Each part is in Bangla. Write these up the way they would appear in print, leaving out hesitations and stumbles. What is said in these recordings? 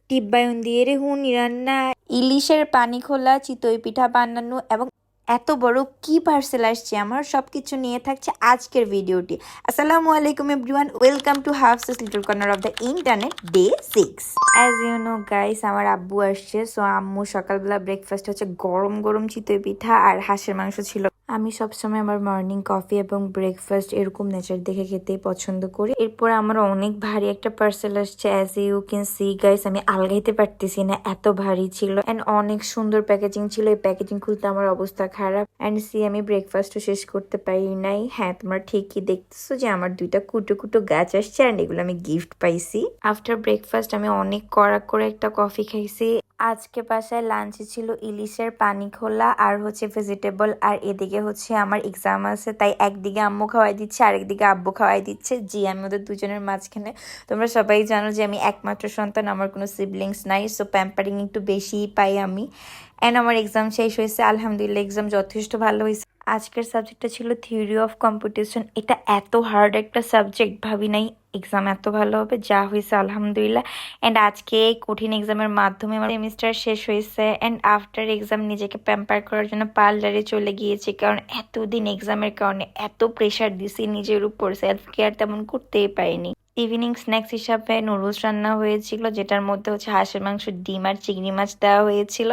টিব্বায়ন দিয়ে হুনি রান্না, ইলিশের পানি খোলা, চিতই পিঠা বানানো এবং এত বড় কি পার্সেল আসছে আমার, সবকিছু নিয়ে থাকছে আজকের ভিডিওটি। আসসালামু আলাইকুম everyone, welcome to Hafsa's little corner of the internet day 6। As you know guys, আমার আব্বু আসছে, সো আম্মু সকালবেলা ব্রেকফাস্ট হচ্ছে গরম গরম চিতই পিঠা আর হাঁসের মাংস ছিল। আমি সবসময় আমার মর্নিং কফি এবং ব্রেকফাস্ট এরকম নেচার দেখে খেতেই পছন্দ করি। এরপর আমার অনেক ভারী একটা পার্সেল আসছে, as you can see guys, আমি আলগাইতে পারতেছি না, এত ভারী ছিল এন্ড অনেক সুন্দর প্যাকেজিং ছিল। এই প্যাকেজিং খুলতে আমার অবস্থা খারাপ এন্ড সি আমি ব্রেকফাস্টও শেষ করতে পারি নাই। হ্যাঁ, তোমরা ঠিকই দেখতেছো যে আমার দুইটা কুটো কুটো গাছ আসছে এন্ড এগুলো আমি গিফট পাইছি। আফটার ব্রেকফাস্ট আমি অনেক কড়া করে একটা কফি খাইছি। আজকে বাসায় লাঞ্চে ছিল ইলিশের পানি খোলা আর হচ্ছে ভেজিটেবল, আর এদিকে হচ্ছে আমার এক্সাম আছে, তাই একদিকে আম্মু খাওয়াই দিচ্ছে আরেকদিকে আব্বু খাওয়াই দিচ্ছে। জি, আমি ওদের দুজনের মাঝখানে। তোমরা সবাই জানো যে আমি একমাত্র সন্তান, আমার কোনো সিবলিংস নাই, সো প্যাম্পারিং একটু বেশিই পাই আমি। অ্যান্ড আমার এক্সাম শেষ হয়েছে, আলহামদুলিল্লাহ এক্সাম যথেষ্ট ভালো হয়েছে। আজকের সাবজেক্টটা ছিল থিওরি অফ কম্পিটিশন। এটা এত হার্ড একটা সাবজেক্ট, ভাবি নাই এক্সাম এত ভালো হবে, যা হয়েছে আলহামদুলিল্লাহ। অ্যান্ড আজকে এই কঠিন এক্সামের মাধ্যমে আমার সেমিস্টার শেষ হয়েছে অ্যান্ড আফটার এক্সাম নিজেকে প্যাম্পার করার জন্য পার্লারে চলে গিয়েছি, কারণ এতদিন এক্সামের কারণে এত প্রেশার দিছি নিজের উপর, সেলফ কেয়ার তেমন করতেই পারিনি। ইভিনিং স্ন্যাক্স হিসাবে নুডলস রান্না হয়েছিল, যেটার মধ্যে হচ্ছে হাঁসের মাংস, ডিম আর চিংড়ি মাছ দেওয়া হয়েছিল।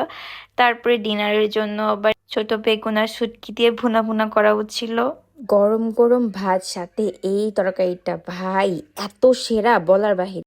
তারপরে ডিনারের জন্য আবার ছোট বেগুন আর শুটকি দিয়ে ভুনা ভুনা করা হচ্ছিল। গরম গরম ভাত সাথে এই তরকারিটা ভাই এত সেরা বলার বাহিরে।